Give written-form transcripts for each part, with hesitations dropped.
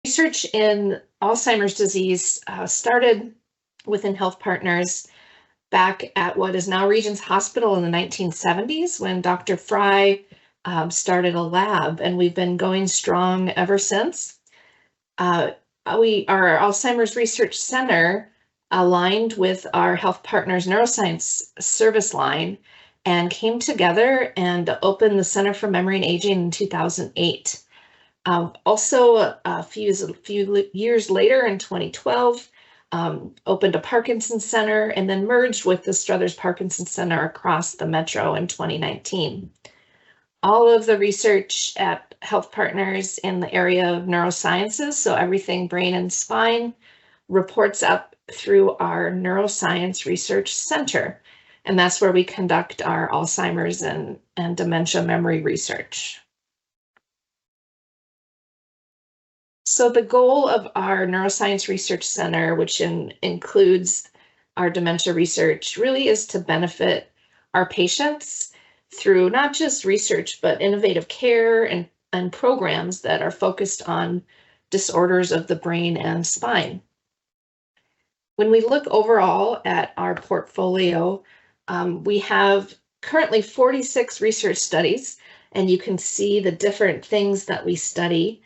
Research in Alzheimer's disease started within Health Partners back at what is now Regents Hospital in the 1970s when Dr. Fry started a lab, and we've been going strong ever since. Our Alzheimer's Research Center aligned with our Health Partners Neuroscience service line and came together and opened the Center for Memory and Aging in 2008. Also, a few years later in 2012, opened a Parkinson's Center and then merged with the Struthers Parkinson's Center across the metro in 2019. All of the research at Health Partners in the area of neurosciences, so everything brain and spine, reports up through our Neuroscience Research Center. And that's where we conduct our Alzheimer's and dementia memory research. So the goal of our Neuroscience Research Center, which includes our dementia research, really is to benefit our patients through not just research, but innovative care and programs that are focused on disorders of the brain and spine. When we look overall at our portfolio, we have currently 46 research studies, and you can see the different things that we study.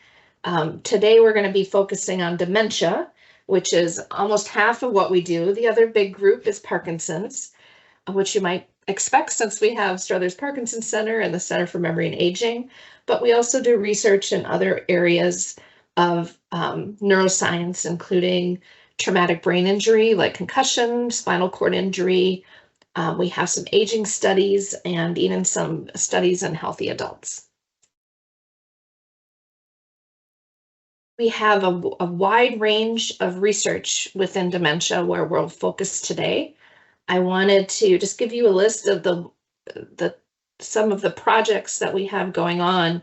Today, we're going to be focusing on dementia, which is almost half of what we do. The other big group is Parkinson's, which you might expect since we have Struthers Parkinson's Center and the Center for Memory and Aging, but we also do research in other areas of neuroscience, including traumatic brain injury like concussion, spinal cord injury. We have some aging studies and even some studies in healthy adults. We have a wide range of research within dementia where we'll focus today. I wanted to just give you a list of some of the projects that we have going on.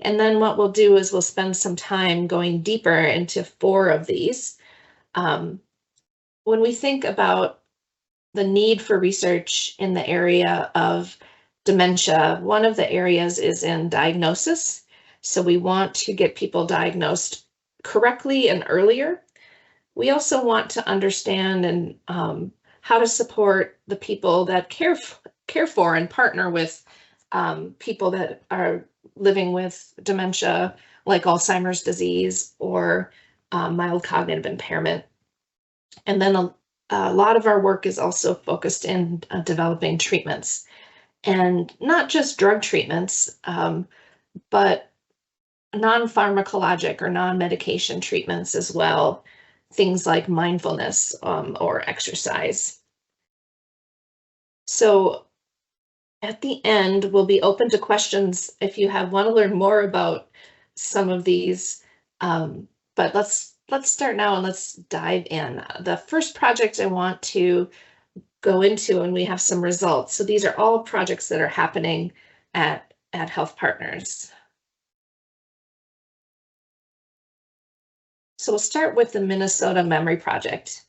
And then what we'll do is we'll spend some time going deeper into 4 of these. When we think about the need for research in the area of dementia, one of the areas is in diagnosis. So we want to get people diagnosed correctly and earlier. We also want to understand and how to support the people that care for and partner with people that are living with dementia, like Alzheimer's disease or mild cognitive impairment. And then a lot of our work is also focused in developing treatments, and not just drug treatments, but non-pharmacologic or non-medication treatments as well, things like mindfulness or exercise. So at the end, we'll be open to questions if you want to learn more about some of these, but let's start now and let's dive in. The first project I want to go into, and we have some results. So these are all projects that are happening at Health Partners. So we'll start with the Minnesota Memory Project.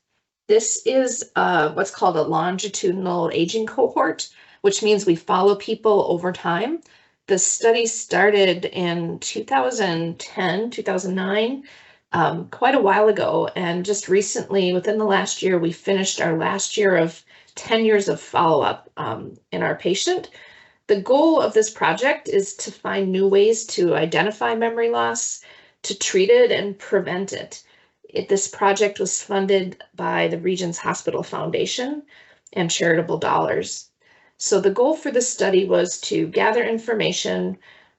This is what's called a longitudinal aging cohort, which means we follow people over time. The study started in 2010, 2009, quite a while ago. And just recently, within the last year, we finished our last year of 10 years of follow-up in our patient. The goal of this project is to find new ways to identify memory loss, to treat it and prevent it. This project was funded by the Regents Hospital Foundation and charitable dollars. So the goal for this study was to gather information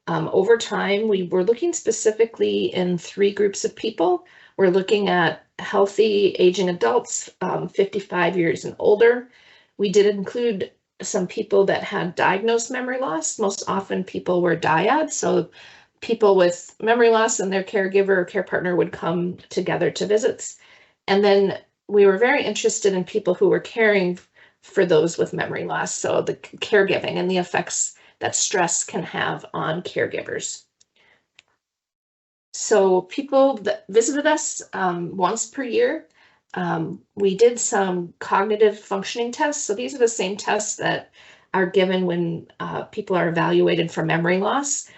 over time. We were looking specifically in 3 groups of people. We're looking at healthy aging adults, 55 years and older. We did include some people that had diagnosed memory loss. Most often people were dyads, so people with memory loss and their caregiver or care partner would come together to visits. And then we were very interested in people who were caring for those with memory loss, so the caregiving and the effects that stress can have on caregivers. So people that visited us once per year. We did some cognitive functioning tests. So these are the same tests that are given when people are evaluated for memory loss.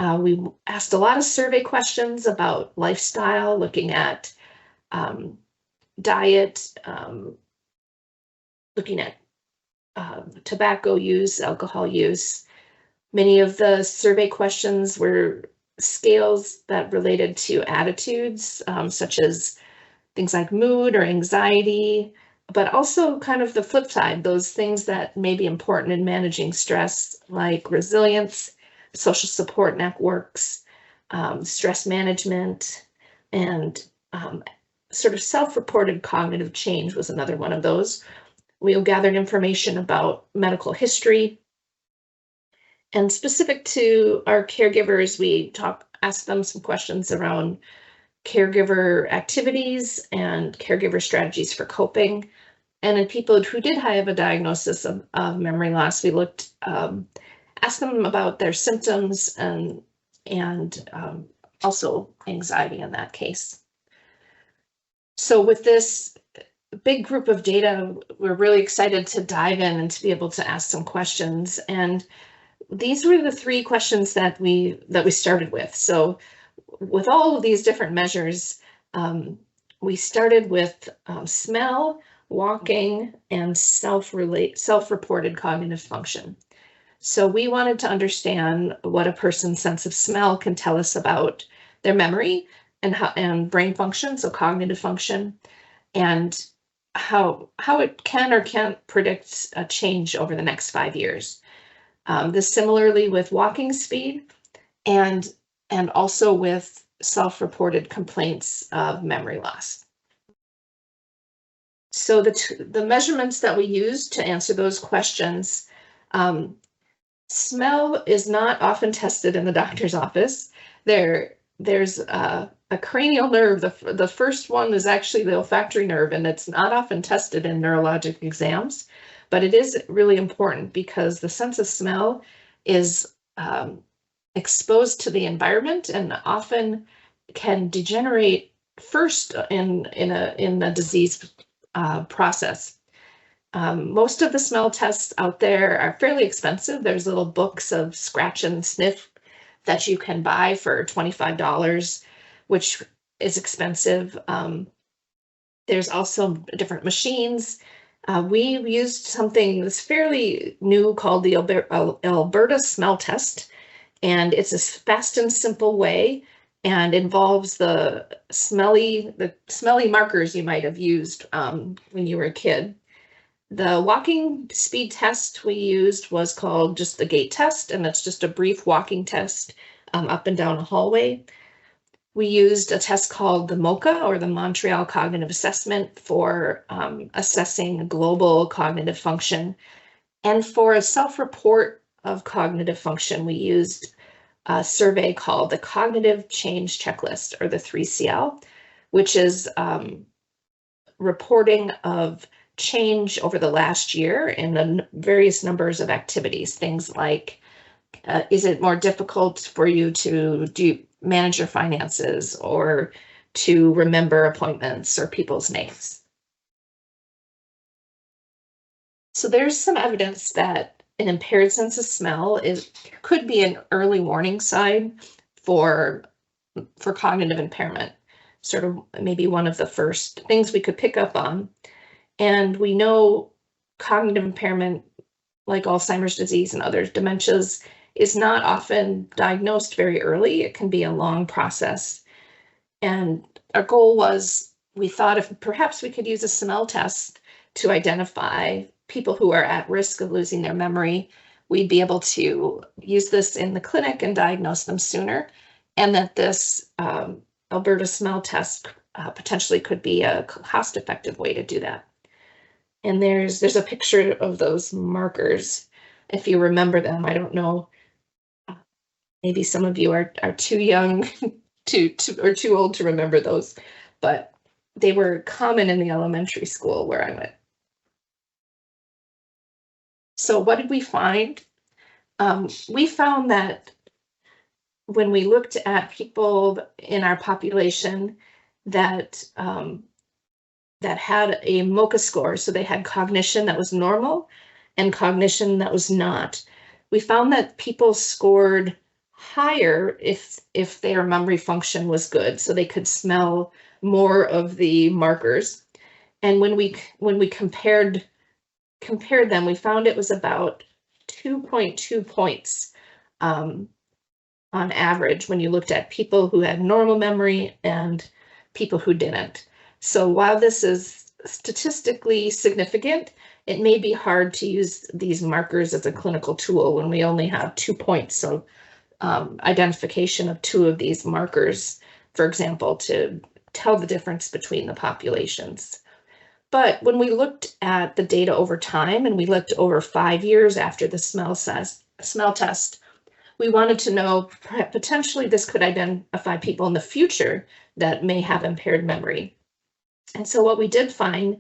We asked a lot of survey questions about lifestyle, looking at diet, looking at tobacco use, alcohol use. Many of the survey questions were scales that related to attitudes, such as things like mood or anxiety, but also kind of the flip side, those things that may be important in managing stress, like resilience, social support networks, stress management, and sort of self-reported cognitive change was another one of those. We gathered information about medical history, and specific to our caregivers, we asked them some questions around caregiver activities and caregiver strategies for coping. And in people who did have a diagnosis of memory loss, we asked them about their symptoms and also anxiety in that case. So with this big group of data, we're really excited to dive in and to be able to ask some questions. And these were the three questions that we started with. So with all of these different measures, we started with smell, walking, and self-reported cognitive function. So we wanted to understand what a person's sense of smell can tell us about their memory and brain function, so cognitive function, and how it can or can't predict a change over the next 5 years. This similarly with walking speed and also with self-reported complaints of memory loss. So the measurements that we use to answer those questions, smell is not often tested in the doctor's office. There's a cranial nerve. The first one is actually the olfactory nerve, and it's not often tested in neurologic exams, but it is really important because the sense of smell is exposed to the environment and often can degenerate first in a disease process. Most of the smell tests out there are fairly expensive. There's little books of scratch and sniff that you can buy for $25, which is expensive. There's also different machines. We used something that's fairly new called the Alberta Smell Test, and it's a fast and simple way and involves the smelly markers you might have used when you were a kid. The walking speed test we used was called just the gait test, and that's just a brief walking test up and down a hallway. We used a test called the MoCA, or the Montreal Cognitive Assessment, for assessing global cognitive function. And for a self-report of cognitive function, we used a survey called the Cognitive Change Checklist, or the 3CL, which is reporting of change over the last year in the various numbers of activities. Things like, is it more difficult for you to manage your finances or to remember appointments or people's names? So there's some evidence that an impaired sense of smell could be an early warning sign for cognitive impairment, sort of maybe one of the first things we could pick up on. And we know cognitive impairment, like Alzheimer's disease and other dementias, is not often diagnosed very early. It can be a long process. And our goal was, we thought if perhaps we could use a smell test to identify people who are at risk of losing their memory, we'd be able to use this in the clinic and diagnose them sooner, and that this Alberta smell test potentially could be a cost-effective way to do that. And there's a picture of those markers, if you remember them. I don't know, maybe some of you are too young or too old to remember those, but they were common in the elementary school where I went. So what did we find? We found that when we looked at people in our population that had a MoCA score, so they had cognition that was normal and cognition that was not, we found that people scored higher if their memory function was good, so they could smell more of the markers. And when we compared them, we found it was about 2.2 points um, on average when you looked at people who had normal memory and people who didn't. So while this is statistically significant, it may be hard to use these markers as a clinical tool when we only have 2 points. So identification of two of these markers, for example, to tell the difference between the populations. But when we looked at the data over time, and we looked over 5 years after the smell test, we wanted to know potentially this could identify people in the future that may have impaired memory. And so what we did find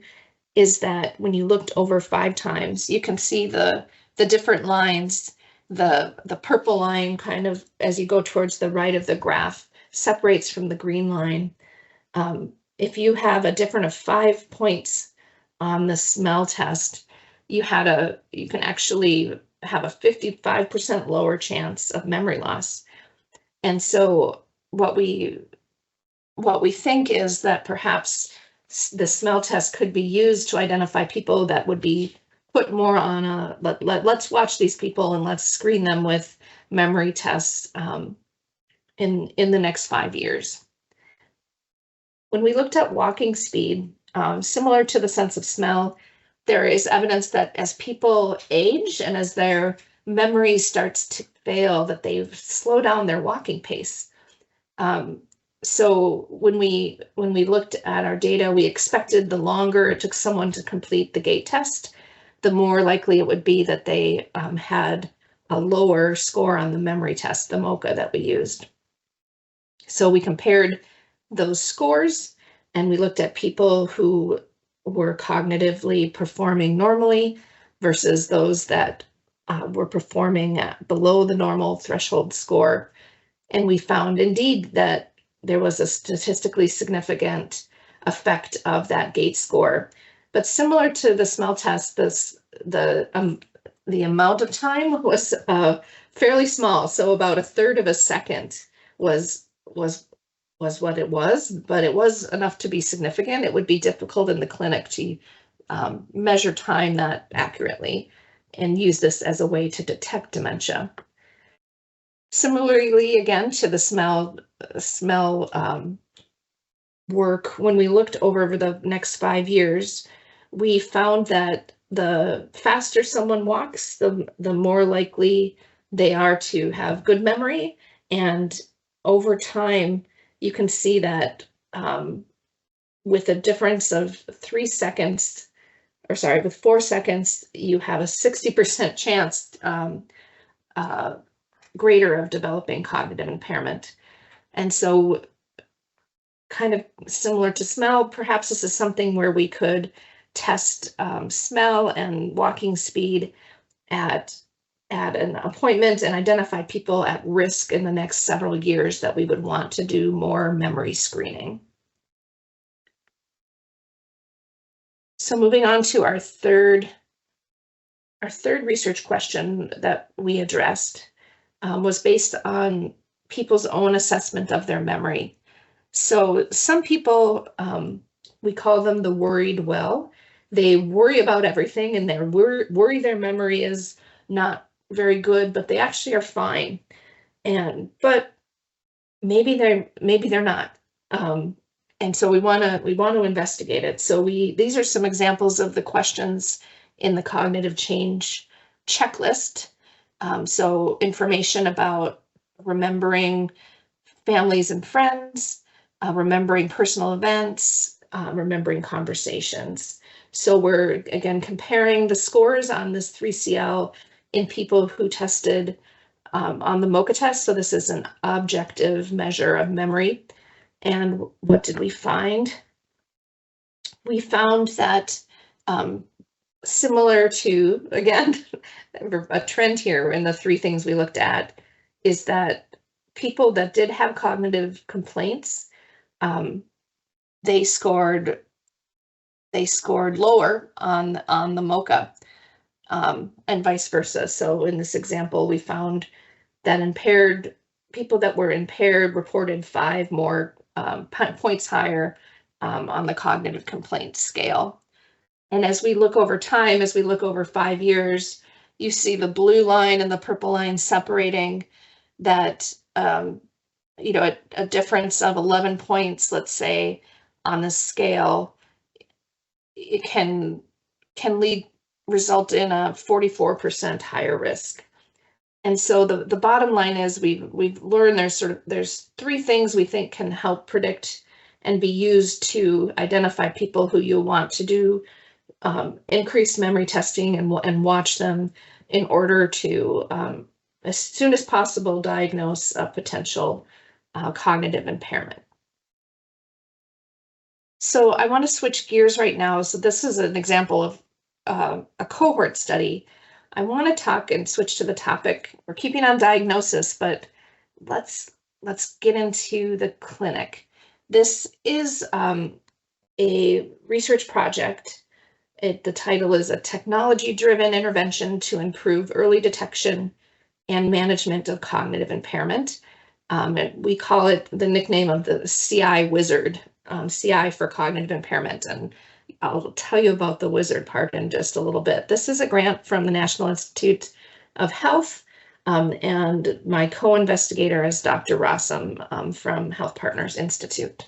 is that when you looked over 5 times, you can see the different lines. The purple line, kind of as you go towards the right of the graph, separates from the green line. If you have a difference of 5 points on the smell test, you can actually have a 55% lower chance of memory loss. And so what we think is that perhaps the smell test could be used to identify people that would be put more on let's watch these people and let's screen them with memory tests in the next 5 years. When we looked at walking speed, similar to the sense of smell, there is evidence that as people age and as their memory starts to fail, that they slow down their walking pace. So when we looked at our data, we expected the longer it took someone to complete the gait test, the more likely it would be that they had a lower score on the memory test, the MoCA that we used. So we compared those scores, and we looked at people who were cognitively performing normally versus those that were performing at below the normal threshold score. And we found indeed that there was a statistically significant effect of that gait score. But similar to the smell test, the amount of time was fairly small. So about a third of a second was what it was, but it was enough to be significant. It would be difficult in the clinic to measure time that accurately and use this as a way to detect dementia. Similarly, again, to the smell work, when we looked over the next 5 years, we found that the faster someone walks, the more likely they are to have good memory. And over time, you can see that with a difference of 3 seconds, with 4 seconds, you have a 60% chance greater of developing cognitive impairment. And so kind of similar to smell, perhaps this is something where we could test smell and walking speed at an appointment and identify people at risk in the next several years that we would want to do more memory screening. So moving on to our third research question that we addressed was based on people's own assessment of their memory. So some people, we call them the worried well. They worry about everything and they're worry their memory is not very good, but they actually are fine. But maybe they're not. And so we want to investigate it. So these are some examples of the questions in the cognitive change checklist. So information about remembering families and friends, remembering personal events, remembering conversations. So we're, again, comparing the scores on this 3CL in people who tested on the MoCA test. So this is an objective measure of memory. And what did we find? We found that similar to, again, a trend here in the 3 things we looked at, is that people that did have cognitive complaints, they scored lower on the MoCA, and vice versa. So in this example, we found that impaired people that were impaired reported 5 more points higher on the cognitive complaint scale. And as we look over time, as we look over 5 years, you see the blue line and the purple line separating that, a difference of 11 points, let's say, on the scale, it can result in a 44% higher risk. And so the bottom line is we've learned there's 3 things we think can help predict and be used to identify people who you want to do increased memory testing and watch them in order to, as soon as possible, diagnose a potential cognitive impairment. So I want to switch gears right now. So this is an example of a cohort study. I want to talk and switch to the topic. We're keeping on diagnosis, but let's get into the clinic. This is a research project. The title is A Technology-Driven Intervention to Improve Early Detection and Management of Cognitive Impairment. We call it the nickname of the CI wizard, CI for cognitive impairment. And I'll tell you about the wizard part in just a little bit. This is a grant from the National Institute of Health, and my co-investigator is Dr. Rossum from Health Partners Institute.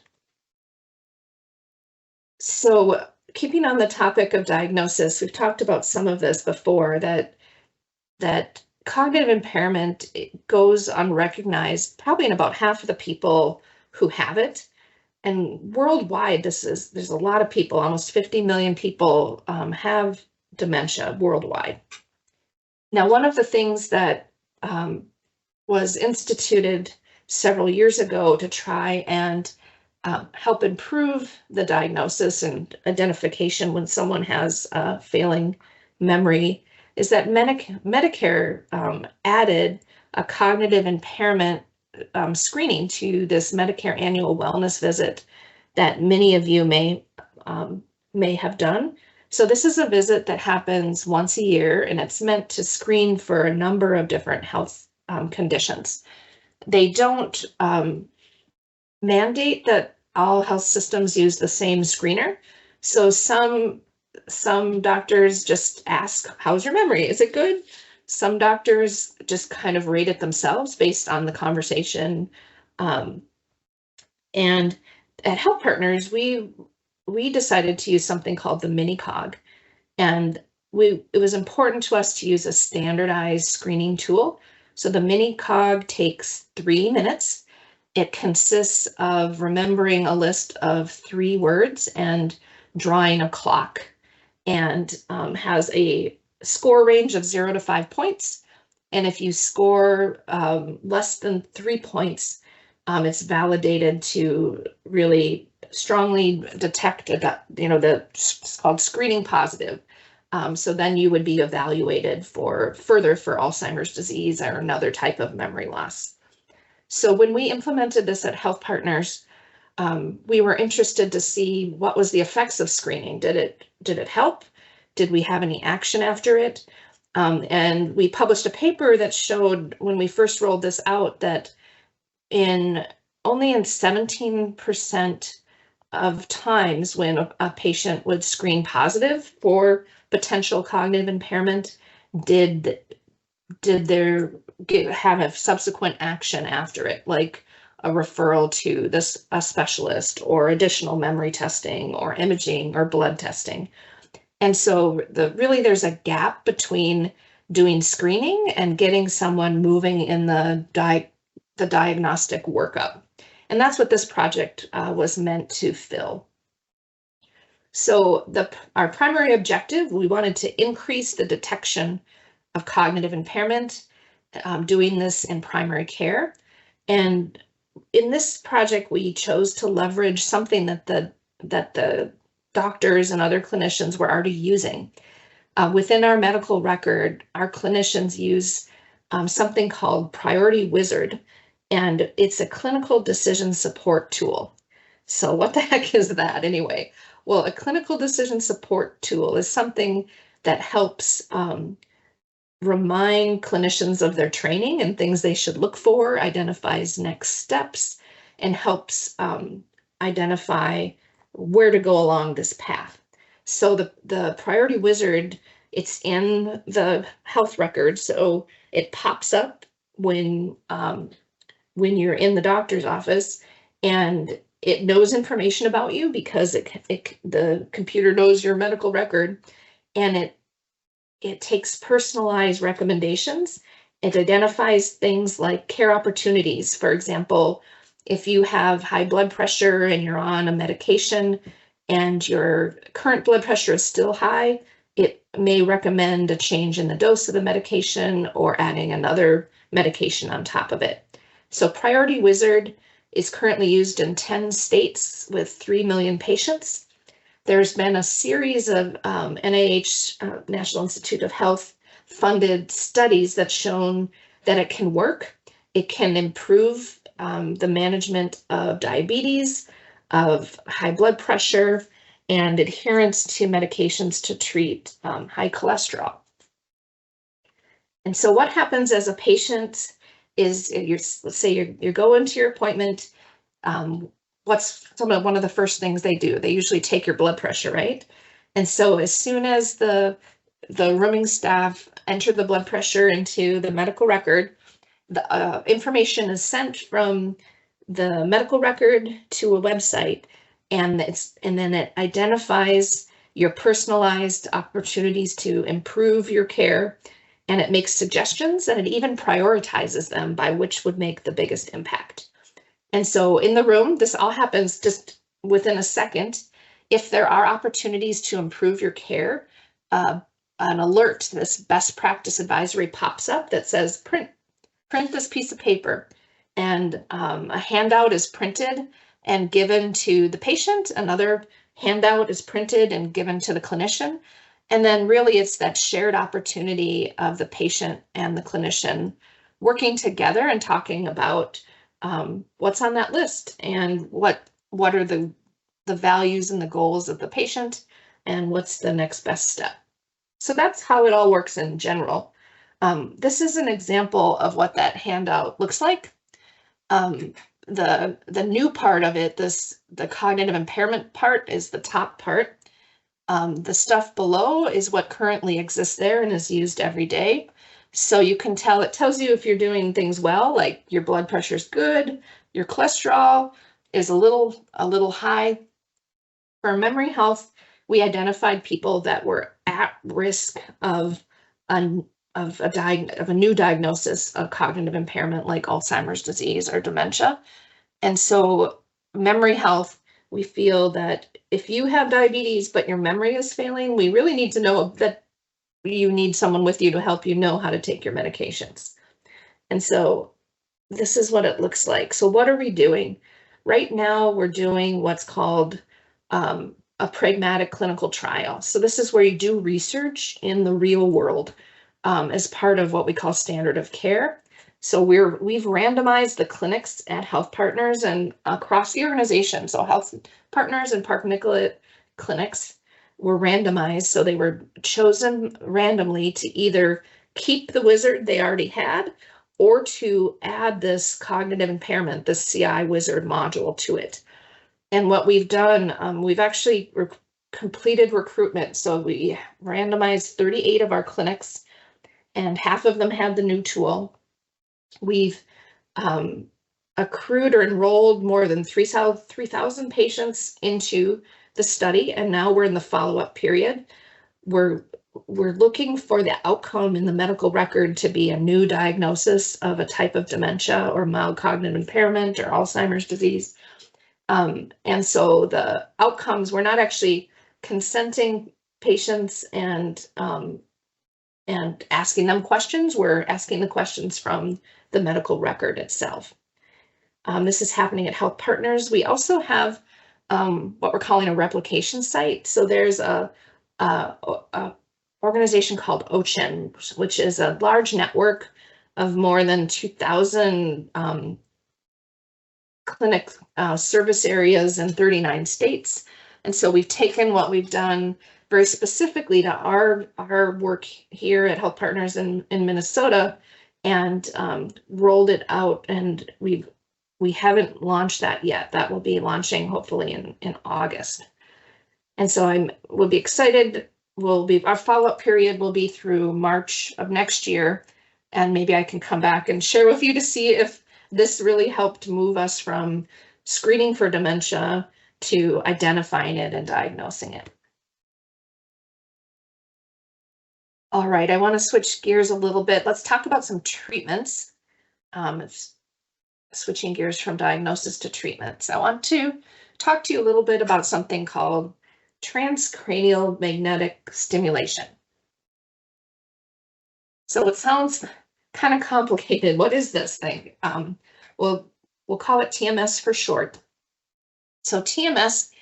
So keeping on the topic of diagnosis, we've talked about some of this before, that cognitive impairment goes unrecognized probably in about half of the people who have it. And worldwide, there's a lot of people, almost 50 million people have dementia worldwide. Now, one of the things that was instituted several years ago to try and help improve the diagnosis and identification when someone has failing memory is that Medicare added a cognitive impairment screening to this Medicare annual wellness visit that many of you may have done. So this is a visit that happens once a year, and it's meant to screen for a number of different health conditions. They don't mandate that all health systems use the same screener. So some doctors just ask, how's your memory? Is it good? Some doctors just kind of rate it themselves based on the conversation. And at Health Partners, we decided to use something called the mini-cog. And it was important to us to use a standardized screening tool. So the mini-cog takes 3 minutes. It consists of remembering a list of 3 words and drawing a clock, and has a score range of 0 to 5 points. And if you score less than 3 points, it's validated to really strongly detect it's called screening positive. So then you would be evaluated for Alzheimer's disease or another type of memory loss. So when we implemented this at Health Partners, we were interested to see what was the effects of screening. Did it help? Did we have any action after it? And we published a paper that showed when we first rolled this out that only in 17% of times when a patient would screen positive for potential cognitive impairment, did there have a subsequent action after it, like a referral to a specialist or additional memory testing or imaging or blood testing. And so there's a gap between doing screening and getting someone moving in the diagnostic workup. And that's what this project was meant to fill. So our primary objective, we wanted to increase the detection of cognitive impairment, doing this in primary care. And in this project, we chose to leverage something that the doctors and other clinicians were already using. Within our medical record, our clinicians use something called Priority Wizard, and it's a clinical decision support tool. So what the heck is that anyway? Well, a clinical decision support tool is something that helps remind clinicians of their training and things they should look for, identifies next steps, and helps identify where to go along this path. So the priority wizard, it's in the health record, so it pops up when you're in the doctor's office, and it knows information about you because the computer knows your medical record, and it takes personalized recommendations. It identifies things like care opportunities. For example, if you have high blood pressure and you're on a medication and your current blood pressure is still high, it may recommend a change in the dose of the medication or adding another medication on top of it. So Priority Wizard is currently used in 10 states with 3 million patients. There's been a series of NIH, National Institute of Health, funded studies that shown that it can work. It can improve the management of diabetes, of high blood pressure, and adherence to medications to treat high cholesterol. And so what happens as a patient is, let's say you go into your appointment, what's one of the first things they do? They usually take your blood pressure, right? And so as soon as the rooming staff enter the blood pressure into the medical record, the information is sent from the medical record to a website, and then it identifies your personalized opportunities to improve your care, and it makes suggestions, and it even prioritizes them by which would make the biggest impact. And so in the room, this all happens just within a second. If there are opportunities to improve your care, an alert, this best practice advisory pops up that says, print this piece of paper, and a handout is printed and given to the patient. Another handout is printed and given to the clinician. And then really it's that shared opportunity of the patient and the clinician working together and talking about what's on that list and what are the values and the goals of the patient and what's the next best step. So that's how it all works in general. This is an example of what that handout looks like. The new part of it, the cognitive impairment part, is the top part. The stuff below is what currently exists there and is used every day. So you can tell, it tells you if you're doing things well, like your blood pressure is good, your cholesterol is a little high. For memory health, we identified people that were at risk of a new diagnosis of cognitive impairment, like Alzheimer's disease or dementia. And so memory health, we feel that if you have diabetes but your memory is failing, we really need to know that you need someone with you to help you know how to take your medications. And so this is what it looks like. So what are we doing? Right now, we're doing what's called a pragmatic clinical trial. So this is where you do research in the real world as part of what we call standard of care. So we've randomized the clinics at Health Partners and across the organization. So Health Partners and Park Nicollet clinics were randomized. So they were chosen randomly to either keep the wizard they already had or to add this cognitive impairment, the CI wizard module to it. And what we've done, we've actually completed recruitment. So we randomized 38 of our clinics, and half of them had the new tool. We've accrued or enrolled more than 3,000 patients into the study, and now we're in the follow-up period. We're looking for the outcome in the medical record to be a new diagnosis of a type of dementia or mild cognitive impairment or Alzheimer's disease. And so the outcomes, we're not actually consenting patients and asking them questions. We're asking the questions from the medical record itself. This is happening at Health Partners. We also have what we're calling a replication site. So there's a organization called OCHEN, which is a large network of more than 2,000 clinic service areas in 39 states. And so we've taken what we've done very specifically to our work here at Health Partners in Minnesota, and rolled it out. And we haven't launched that yet. That will be launching hopefully in August. And so we'll be excited. Our follow-up period will be through March of next year. And maybe I can come back and share with you to see if this really helped move us from screening for dementia to identifying it and diagnosing it. All right, I want to switch gears a little bit. Let's talk about some treatments. It's switching gears from diagnosis to treatment. So I want to talk to you a little bit about something called transcranial magnetic stimulation. So it sounds kind of complicated. What is this thing? We'll call it TMS for short. So TMS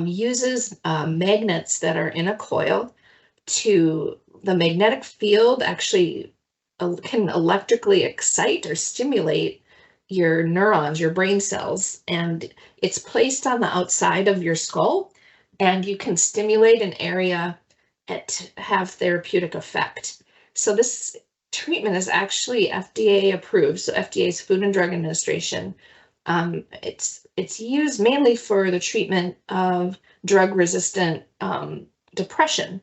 uses magnets that are in a coil to the magnetic field actually can electrically excite or stimulate your neurons, your brain cells, and it's placed on the outside of your skull, and you can stimulate an area to have therapeutic effect. So this treatment is actually FDA approved, so FDA's Food and Drug Administration. It's used mainly for the treatment of drug-resistant depression.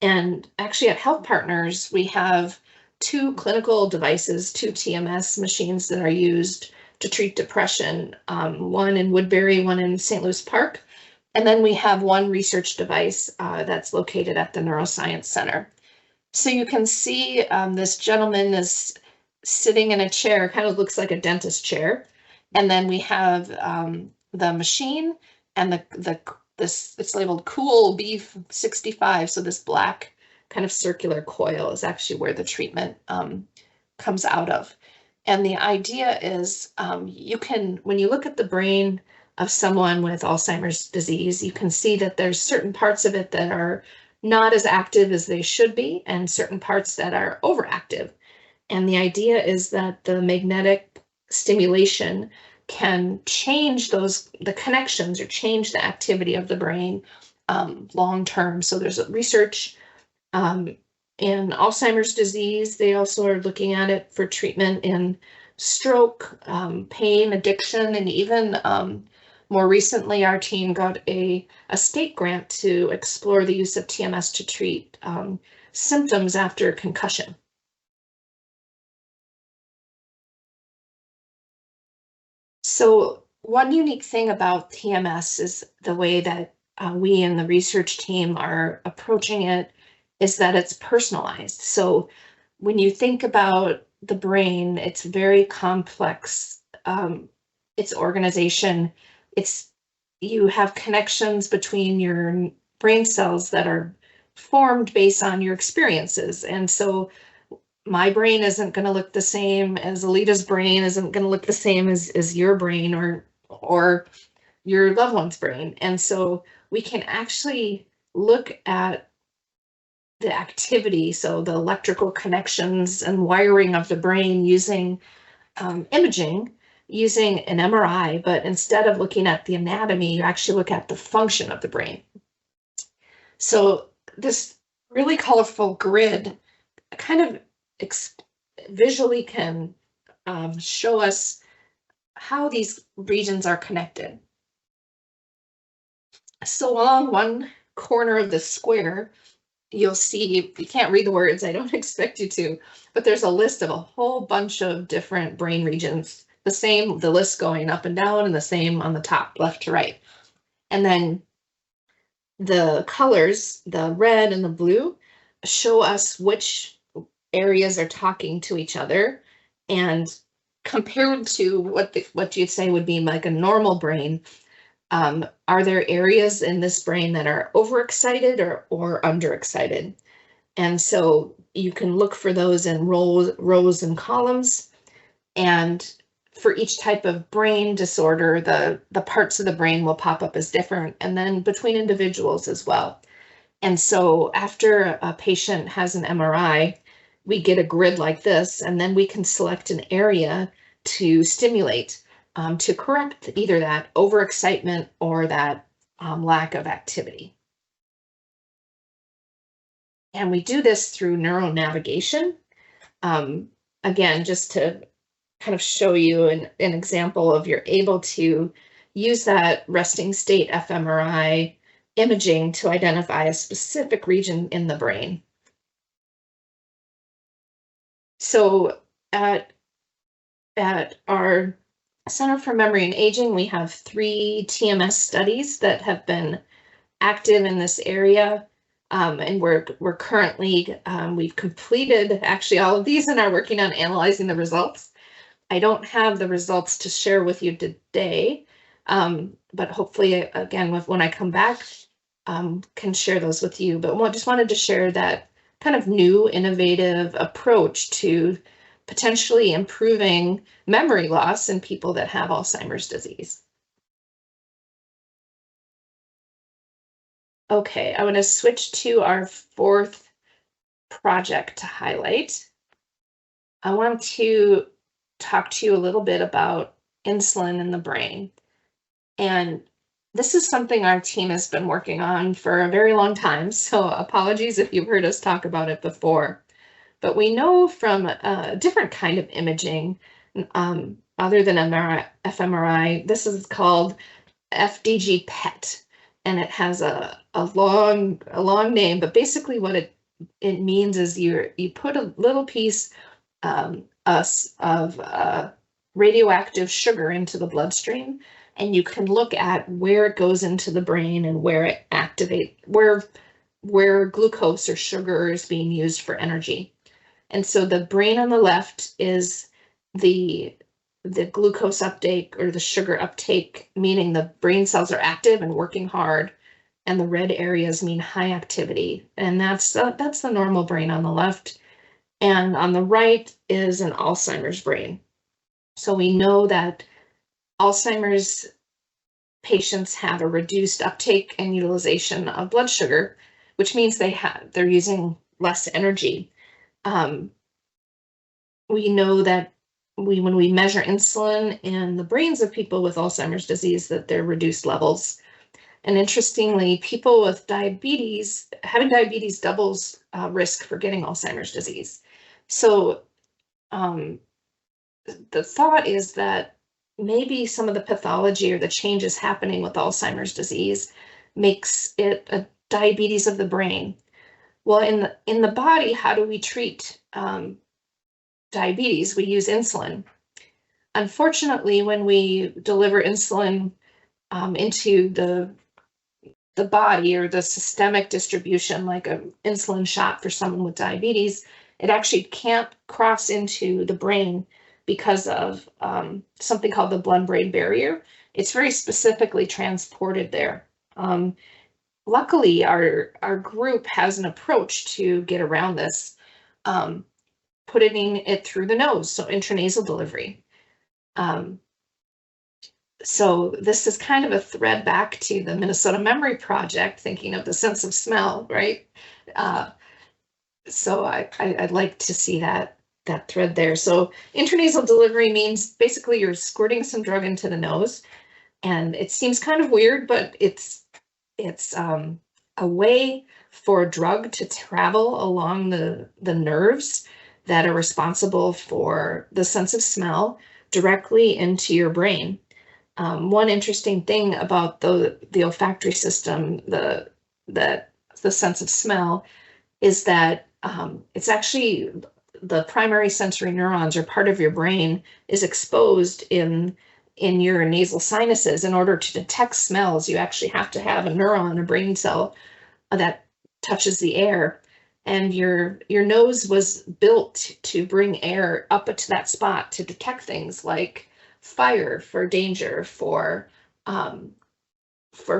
And actually at Health Partners, we have 2 clinical devices, 2 TMS machines that are used to treat depression, one in Woodbury, one in St. Louis Park. And then we have 1 research device that's located at the Neuroscience Center. So you can see this gentleman is sitting in a chair, kind of looks like a dentist chair. And then we have the machine and it's labeled Cool Beef 65. So this black kind of circular coil is actually where the treatment comes out of. And the idea is when you look at the brain of someone with Alzheimer's disease, you can see that there's certain parts of it that are not as active as they should be, and certain parts that are overactive. And the idea is that the magnetic stimulation can change the connections or change the activity of the brain long term. So there's research in Alzheimer's disease. They also are looking at it for treatment in stroke, pain, addiction, and even more recently, our team got a state grant to explore the use of TMS to treat symptoms after concussion. So one unique thing about TMS is the way that we in the research team are approaching it is that it's personalized. So when you think about the brain, it's very complex. Its organization, you have connections between your brain cells that are formed based on your experiences. And so my brain isn't going to look the same as Alita's brain, isn't going to look the same as your brain or your loved one's brain. And so we can actually look at the activity, so the electrical connections and wiring of the brain using imaging, using an MRI, but instead of looking at the anatomy, you actually look at the function of the brain. So this really colorful grid kind of visually can show us how these regions are connected. So along one corner of the square, you'll see, you can't read the words, I don't expect you to, but there's a list of a whole bunch of different brain regions, the list going up and down, and the same on the top, left to right. And then the colors, the red and the blue, show us which areas are talking to each other, and compared to what you'd say would be like a normal brain, are there areas in this brain that are overexcited or underexcited? And so you can look for those in rows and columns, and for each type of brain disorder, the parts of the brain will pop up as different, and then between individuals as well. And so after a patient has an MRI, we get a grid like this, and then we can select an area to stimulate to correct either that overexcitement or that lack of activity. And we do this through neuronavigation. Again, just to kind of show you an example of you're able to use that resting state fMRI imaging to identify a specific region in the brain. So at our Center for Memory and Aging, we have 3 TMS studies that have been active in this area. And we're currently, we've completed actually all of these and are working on analyzing the results. I don't have the results to share with you today, but hopefully, again, when I come back, can share those with you. But just wanted to share that kind of new, innovative approach to potentially improving memory loss in people that have Alzheimer's disease. Okay, I want to switch to our 4th project to highlight. I want to talk to you a little bit about insulin in the brain. And this is something our team has been working on for a very long time, so apologies if you've heard us talk about it before. But we know from a different kind of imaging, other than fMRI, this is called FDG PET, and it has a long name, but basically what it means is you put a little piece of radioactive sugar into the bloodstream, and you can look at where it goes into the brain and where it activates, where glucose or sugar is being used for energy. And so the brain on the left is the glucose uptake or the sugar uptake, meaning the brain cells are active and working hard, and the red areas mean high activity. And that's the normal brain on the left. And on the right is an Alzheimer's brain. So we know that Alzheimer's patients have a reduced uptake and utilization of blood sugar, which means they're using less energy. We know that when we measure insulin in the brains of people with Alzheimer's disease, that they're reduced levels. And interestingly, people with diabetes, having diabetes doubles risk for getting Alzheimer's disease. So the thought is that maybe some of the pathology or the changes happening with Alzheimer's disease makes it a diabetes of the brain. Well, in the body, how do we treat diabetes? We use insulin. Unfortunately, when we deliver insulin into the body or the systemic distribution, like an insulin shot for someone with diabetes, it actually can't cross into the brain because of something called the blood-brain barrier. It's very specifically transported there. Luckily, our group has an approach to get around this, putting it through the nose, so intranasal delivery. So this is kind of a thread back to the Minnesota Memory Project, thinking of the sense of smell, right? So I'd like to see that thread there. So intranasal delivery means basically you're squirting some drug into the nose, and it seems kind of weird, but it's a way for a drug to travel along the nerves that are responsible for the sense of smell directly into your brain. One interesting thing about the olfactory system, the sense of smell, is that it's actually the primary sensory neurons or part of your brain is exposed in your nasal sinuses. In order to detect smells, you actually have to have a neuron, a brain cell that touches the air. And your nose was built to bring air up to that spot to detect things like fire, for danger, for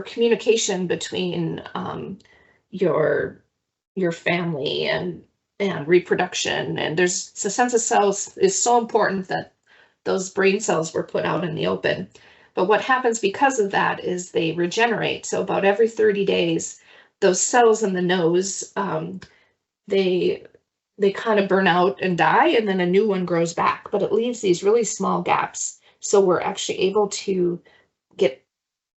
communication between your family and reproduction. And there's the sense of cells is so important that those brain cells were put out in the open. But what happens because of that is they regenerate. So about every 30 days, those cells in the nose, they kind of burn out and die, and then a new one grows back, but it leaves these really small gaps. So we're actually able to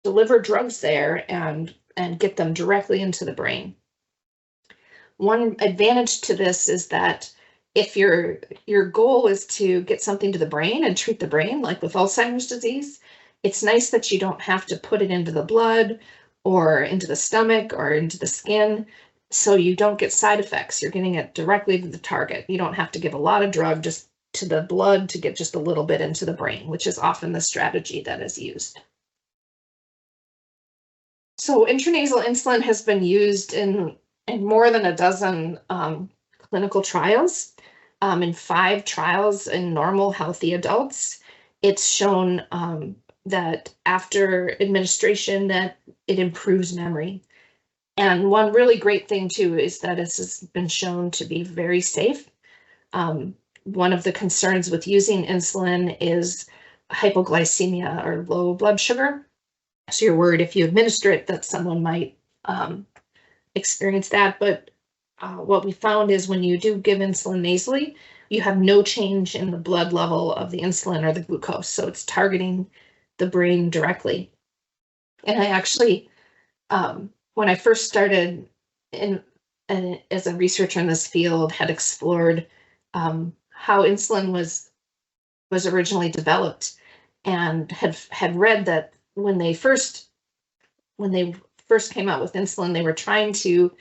deliver drugs there and get them directly into the brain. One advantage to this is that if your goal is to get something to the brain and treat the brain, like with Alzheimer's disease, it's nice that you don't have to put it into the blood or into the stomach or into the skin, so you don't get side effects. You're getting it directly to the target. You don't have to give a lot of drug just to the blood to get just a little bit into the brain, which is often the strategy that is used. So intranasal insulin has been used in more than a dozen clinical trials. In 5 trials in normal, healthy adults, it's shown that after administration that it improves memory. And one really great thing too is that this has been shown to be very safe. One of the concerns with using insulin is hypoglycemia or low blood sugar. So you're worried if you administer it that someone might experience that. But what we found is when you do give insulin nasally, you have no change in the blood level of the insulin or the glucose. So it's targeting the brain directly. And I actually, when I first started as a researcher in this field, had explored how insulin was originally developed, and had read that when they first came out with insulin, they were trying to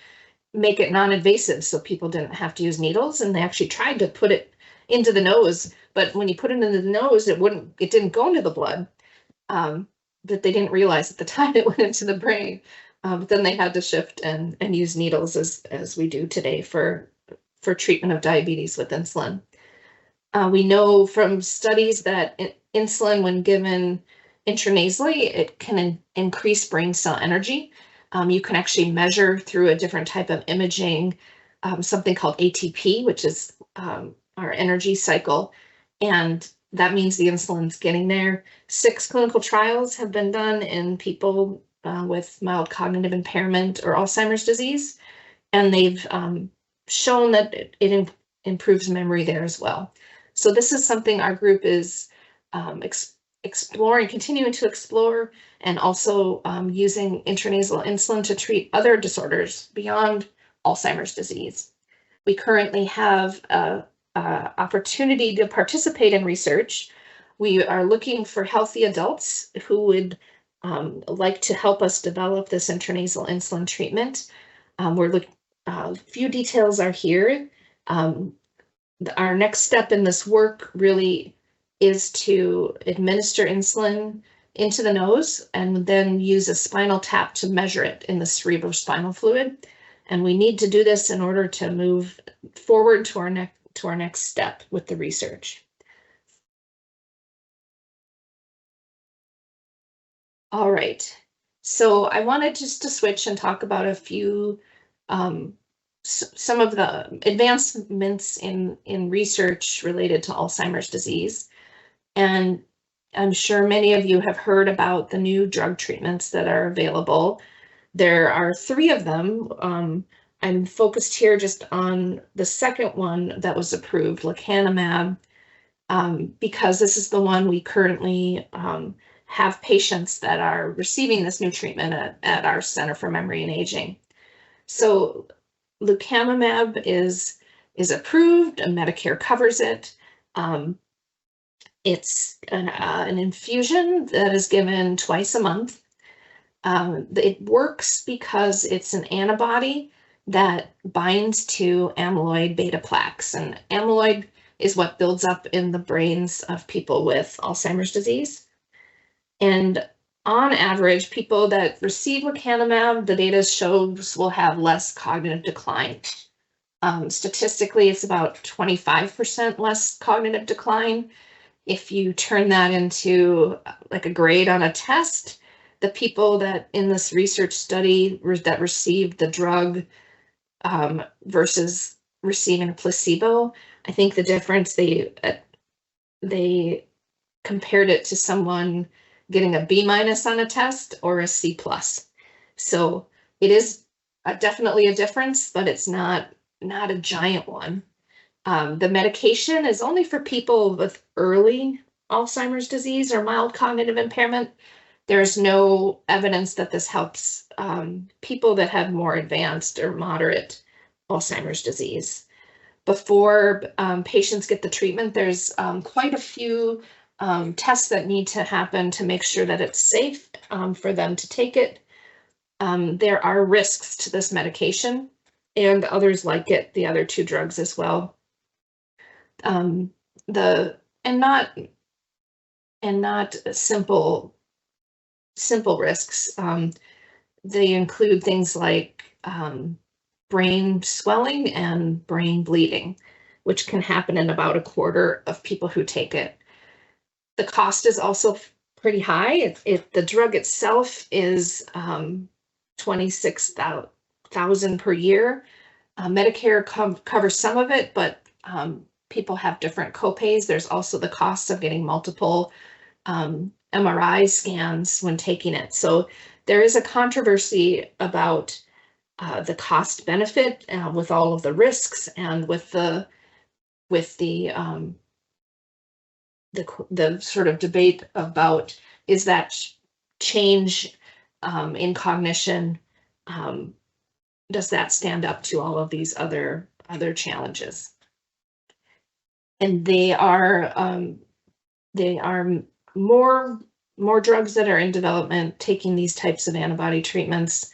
make it non-invasive so people didn't have to use needles, and they actually tried to put it into the nose, but when you put it into the nose, it didn't go into the blood. That they didn't realize at the time it went into the brain. But then they had to shift and use needles as we do today for treatment of diabetes with insulin. We know from studies that insulin, when given intranasally, it can increase brain cell energy. You can actually measure through a different type of imaging, something called ATP, which is our energy cycle. And that means the insulin's getting there. 6 clinical trials have been done in people with mild cognitive impairment or Alzheimer's disease. And they've shown that it improves memory there as well. So this is something our group is exploring, continuing to explore, and also using intranasal insulin to treat other disorders beyond Alzheimer's disease. We currently have an opportunity to participate in research. We are looking for healthy adults who would like to help us develop this intranasal insulin treatment. We're looking, a few details are here. Our next step in this work really is to administer insulin into the nose and then use a spinal tap to measure it in the cerebrospinal fluid. And we need to do this in order to move forward to our next step with the research. All right, so I wanted just to switch and talk about a few some of the advancements in research related to Alzheimer's disease. And I'm sure many of you have heard about the new drug treatments that are available. There are 3 of them. I'm focused here just on the second one that was approved, lecanemab, because this is the one we currently have patients that are receiving this new treatment at our Center for Memory and Aging. So lecanemab is approved, and Medicare covers it. It's an infusion that is given twice a month. It works because it's an antibody that binds to amyloid beta plaques, and amyloid is what builds up in the brains of people with Alzheimer's disease. And on average, people that receive lecanemab, the data shows will have less cognitive decline. Statistically, it's about 25% less cognitive decline. If you turn that into like a grade on a test, the people that in this research study that received the drug versus receiving a placebo, I think the difference, they compared it to someone getting a B- on a test or a C+. So it is definitely a difference, but it's not a giant one. The medication is only for people with early Alzheimer's disease or mild cognitive impairment. There's no evidence that this helps people that have more advanced or moderate Alzheimer's disease. Before patients get the treatment, there's quite a few tests that need to happen to make sure that it's safe for them to take it. There are risks to this medication and others like it, the other two drugs as well. Um, the and not simple risks. They include things like brain swelling and brain bleeding, which can happen in about a quarter of people who take it. The cost is also pretty high. The drug itself is 26,000 per year. Medicare covers some of it, but people have different copays. There's also the cost of getting multiple MRI scans when taking it. So there is a controversy about the cost benefit with all of the risks and with the sort of debate about is that change in cognition, does that stand up to all of these other challenges? And they are more drugs that are in development taking these types of antibody treatments,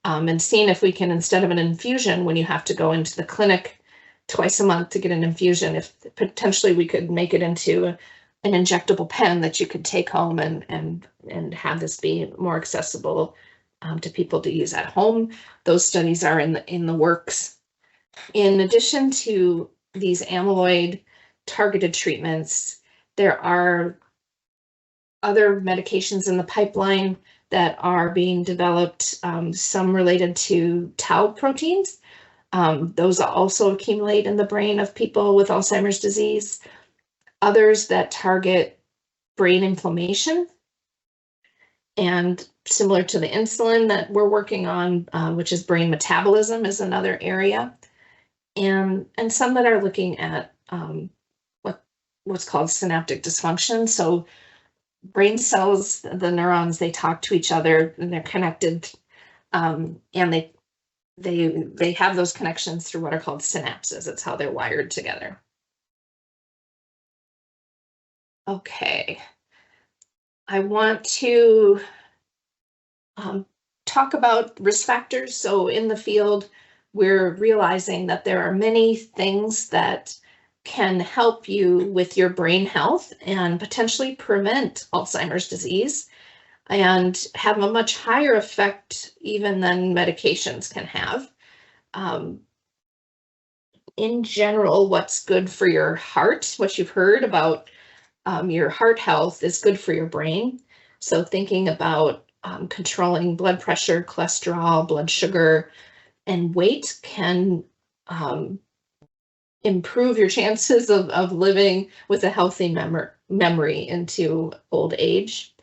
and seeing if we can, instead of an infusion when you have to go into the clinic twice a month to get an infusion, if potentially we could make it into an injectable pen that you could take home and have this be more accessible to people to use at home. Those studies are in the works. In addition to these amyloid targeted treatments, there are other medications in the pipeline that are being developed, some related to tau proteins. Those also accumulate in the brain of people with Alzheimer's disease. Others that target brain inflammation, and similar to the insulin that we're working on, which is brain metabolism, is another area. And some that are looking at what's called synaptic dysfunction. So brain cells, the neurons, they talk to each other and they're connected, and they have those connections through what are called synapses. It's how they're wired together. Okay, I want to talk about risk factors. So in the field, we're realizing that there are many things that can help you with your brain health and potentially prevent Alzheimer's disease and have a much higher effect even than medications can have. In general, what's good for your heart, what you've heard about your heart health, is good for your brain. So thinking about controlling blood pressure, cholesterol, blood sugar, and weight can improve your chances of living with a healthy memory into old age.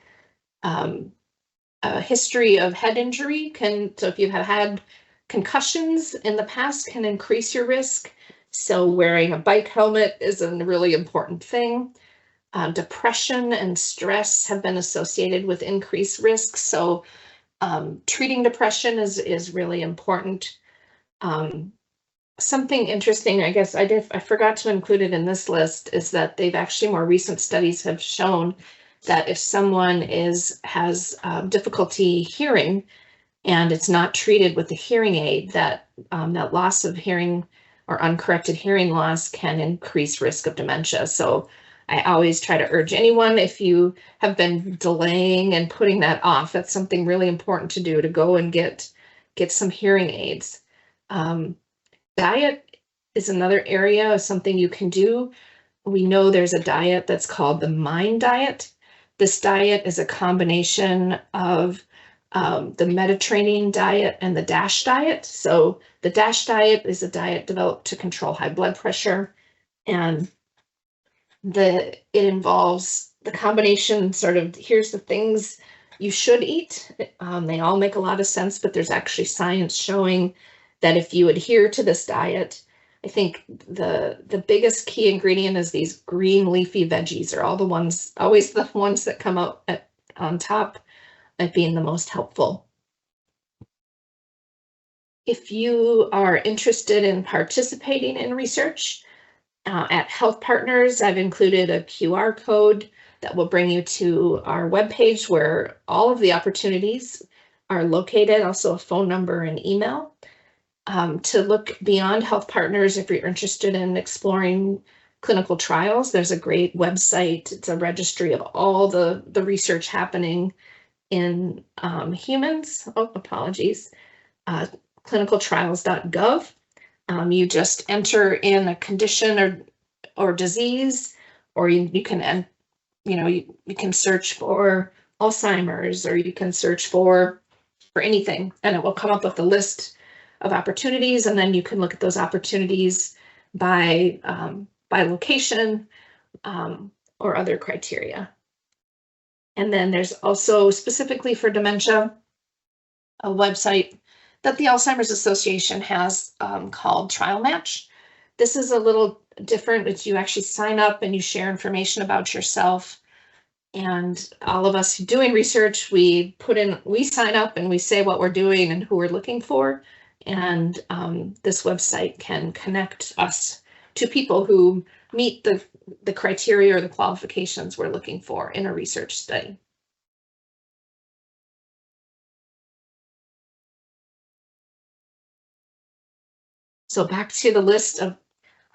A history of head injury so if you have had concussions in the past, can increase your risk. So wearing a bike helmet is a really important thing. Depression and stress have been associated with increased risk. So treating depression is really important. Something interesting, I guess I forgot to include it in this list, is that they've actually, more recent studies have shown that if someone has difficulty hearing and it's not treated with a hearing aid, that loss of hearing or uncorrected hearing loss can increase risk of dementia. So I always try to urge anyone, if you have been delaying and putting that off, that's something really important to do, to go and get some hearing aids. Diet is another area of something you can do. We know there's a diet that's called the MIND diet. This diet is a combination of the Mediterranean diet and the DASH diet. So the DASH diet is a diet developed to control high blood pressure, and it involves the combination, sort of, here's the things you should eat. They all make a lot of sense, but there's actually science showing that if you adhere to this diet, I think the biggest key ingredient is these green leafy veggies are always the ones that come out on top at being the most helpful. If you are interested in participating in research at Health Partners, I've included a QR code that will bring you to our webpage where all of the opportunities are located, also a phone number and email. To look beyond Health Partners, if you're interested in exploring clinical trials, there's a great website. It's a registry of all the research happening in humans. Oh, apologies. Uh, clinicaltrials.gov. You just enter in a condition or disease, or you can you can search for Alzheimer's, or you can search for anything, and it will come up with a list of opportunities, and then you can look at those opportunities by location or other criteria. And then there's also, specifically for dementia, a website that the Alzheimer's Association has called Trial Match. This is a little different. It's you actually sign up and you share information about yourself. And all of us doing research, we sign up and we say what we're doing and who we're looking for. And this website can connect us to people who meet the criteria or the qualifications we're looking for in a research study. So back to the list of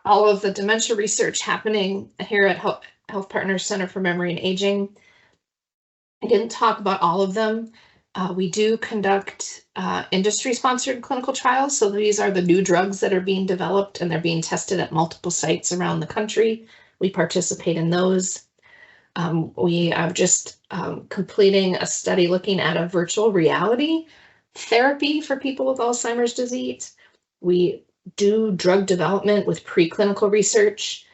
all of the dementia research happening here at Health Partners Center for Memory and Aging. I didn't talk about all of them. We do conduct industry-sponsored clinical trials. So these are the new drugs that are being developed and they're being tested at multiple sites around the country. We participate in those. We are just completing a study looking at a virtual reality therapy for people with Alzheimer's disease. We do drug development with preclinical research.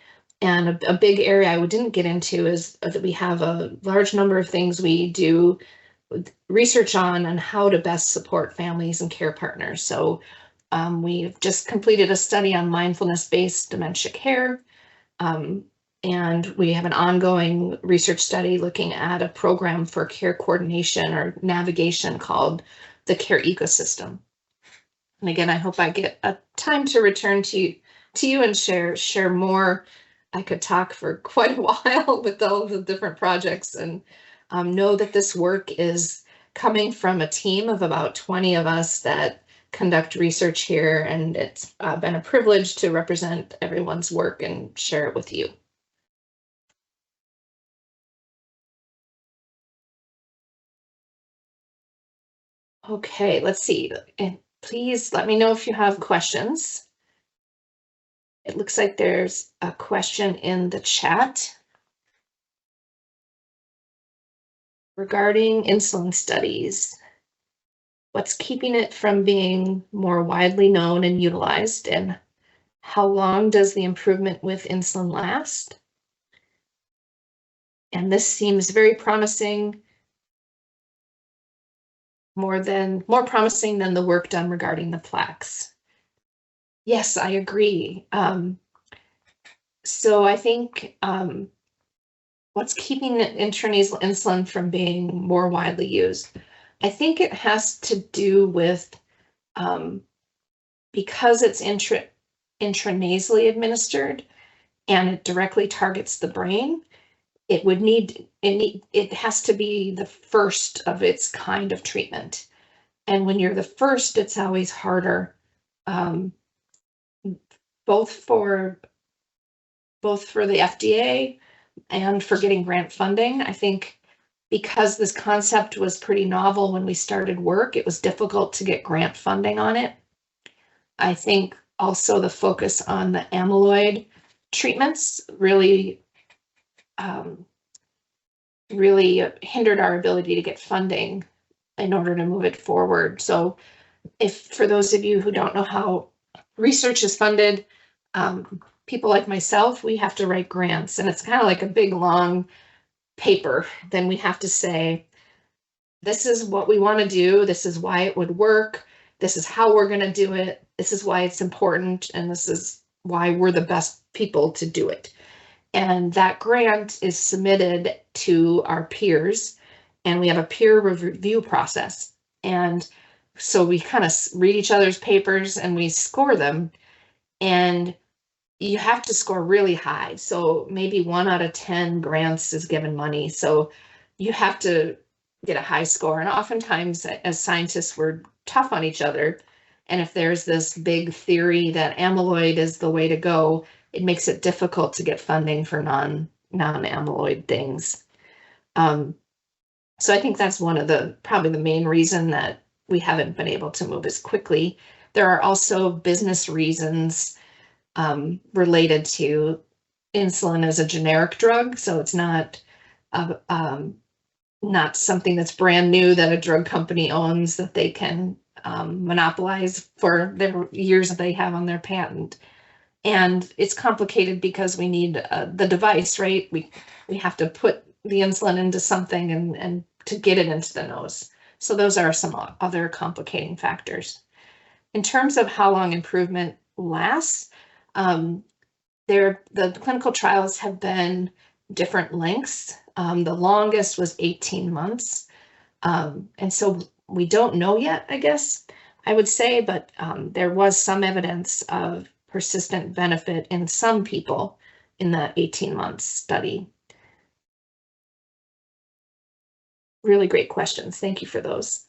And a big area I didn't get into is that we have a large number of things we do research on how to best support families and care partners. So we've just completed a study on mindfulness-based dementia care. And we have an ongoing research study looking at a program for care coordination or navigation called the Care Ecosystem. And again, I hope I get a time to return to you and share more. I could talk for quite a while with all the different projects, and know that this work is coming from a team of about 20 of us that conduct research here, and it's been a privilege to represent everyone's work and share it with you. Okay, let's see. And please let me know if you have questions. It looks like there's a question in the chat regarding insulin studies. What's keeping it from being more widely known and utilized, and how long does the improvement with insulin last? And this seems very promising, more promising than the work done regarding the plaques. Yes, I agree. So I think what's keeping intranasal insulin from being more widely used, I think it has to do with because it's intranasally administered and it directly targets the brain, it has to be the first of its kind of treatment. And when you're the first, it's always harder, both for the FDA and for getting grant funding. I think because this concept was pretty novel when we started work, it was difficult to get grant funding on it. I think also the focus on the amyloid treatments really hindered our ability to get funding in order to move it forward. So for those of you who don't know how research is funded, people like myself, we have to write grants, and it's kind of like a big long paper. Then we have to say, this is what we want to do. This is why it would work. This is how we're going to do it. This is why it's important. And this is why we're the best people to do it. And that grant is submitted to our peers, and we have a peer review process. And So we kind of read each other's papers and we score them. And you have to score really high. So maybe 1 out of 10 grants is given money. So you have to get a high score. And oftentimes, as scientists, we're tough on each other. And if there's this big theory that amyloid is the way to go, it makes it difficult to get funding for non-amyloid things. So I think that's one of probably the main reason that we haven't been able to move as quickly. There are also business reasons related to insulin as a generic drug. So it's not not something that's brand new that a drug company owns that they can monopolize for the years that they have on their patent. And it's complicated because we need the device, right? We have to put the insulin into something and to get it into the nose. So those are some other complicating factors. In terms of how long improvement lasts, the clinical trials have been different lengths. The longest was 18 months. And so we don't know yet, I guess I would say, but there was some evidence of persistent benefit in some people in the 18-month study. Really great questions. Thank you for those.